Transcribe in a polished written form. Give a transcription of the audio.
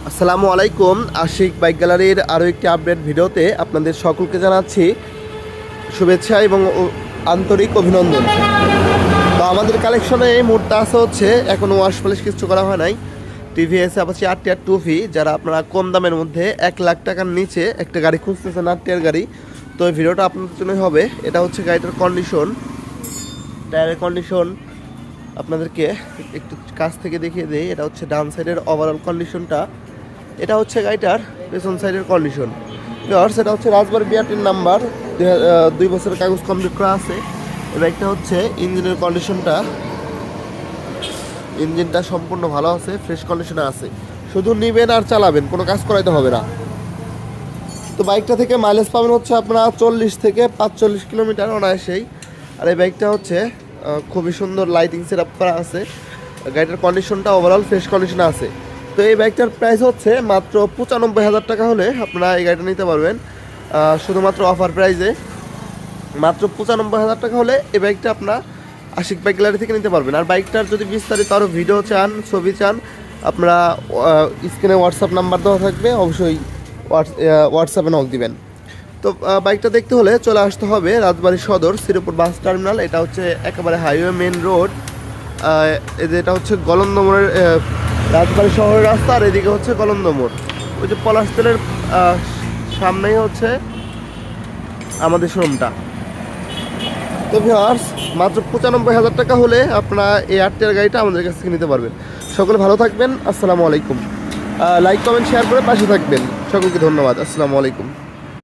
আসসালামু আলাইকুম। আশিক বাইক গ্যালারির আরও একটি আপডেট ভিডিওতে আপনাদের সকলকে জানাচ্ছি শুভেচ্ছা এবং আন্তরিক অভিনন্দন। তো আমাদের কালেকশনে এই মুহূর্তে আছে হচ্ছে এখনও ওয়াশ পলিশ কিছু করা হয় নাই টিভিএস অ্যাপাচি RTR 2V, যারা আপনারা কম দামের মধ্যে 1 লাখ টাকার নিচে একটা গাড়ি খুঁজতেছেন RTR গাড়ি, তো এই ভিডিওটা আপনাদের জন্যই হবে। এটা হচ্ছে গাড়িটার কন্ডিশন, টায়ারের কন্ডিশন আপনাদেরকে একটু কাছ থেকে দেখিয়ে দেই। এটা হচ্ছে ডান সাইডের ওভারঅল কন্ডিশনটা, এটা হচ্ছে গাড়িটার পেছন সাইডের কন্ডিশন। সেটা হচ্ছে রাজবাড়ী বিআরটির নাম্বার, 2 বছরের কাগজ কমপ্লিট করা আছে। এই বাইকটা হচ্ছে ইঞ্জিনের কন্ডিশনটা, ইঞ্জিনটা সম্পূর্ণ ভালো আছে, ফ্রেশ কন্ডিশনে আছে। শুধু নেবেন আর চালাবেন, কোনো কাজ করাইতে হবে না। তো বাইকটা থেকে মাইলেজ পাবেন হচ্ছে আপনারা 40 থেকে 45 কিলোমিটার অনায়াসেই। আর এই বাইকটা হচ্ছে খুবই সুন্দর লাইটিং সেট আপ করা আছে, গাড়িটার কন্ডিশনটা ওভারঅল ফ্রেশ কন্ডিশনে আছে। তো এই বাইকটার প্রাইস হচ্ছে মাত্র 95,000 টাকা হলে আপনারা এই গাড়িটা নিতে পারবেন। শুধুমাত্র অফার প্রাইসে মাত্র 95,000 টাকা হলে এই বাইকটা আপনার আশিক বাইক গ্যালারি থেকে নিতে পারবেন। আর বাইকটার যদি বিস্তারিত আরও ভিডিও চান, ছবি চান, আপনারা স্ক্রিনে হোয়াটসঅ্যাপ নাম্বার দেওয়া থাকবে, অবশ্যই হোয়াটসঅ্যাপে নক দিবেন। তো বাইকটা দেখতে হলে চলে আসতে হবে রাজবাড়ী সদর শ্রীপুর বাস টার্মিনাল। এটা হচ্ছে একেবারে হাইওয়ে মেন রোড, এটা হচ্ছে গলন্দ মোড়ের রাজবাড়ী শহরের রাস্তা, আর এদিকে হচ্ছে গলন্দ মোড়। ওই যে পলাশ তেলের সামনেই হচ্ছে আমাদের শোরুমটা। তো ভিউয়ার্স, মাত্র 95,000 টাকা হলে আপনারা এই RTR গাড়িটা আমাদের কাছ থেকে নিতে পারবেন। সকলে ভালো থাকবেন, আসসালামু আলাইকুম। লাইক কমেন্ট শেয়ার করে পাশে থাকবেন, সকলকে ধন্যবাদ, আসসালামু আলাইকুম।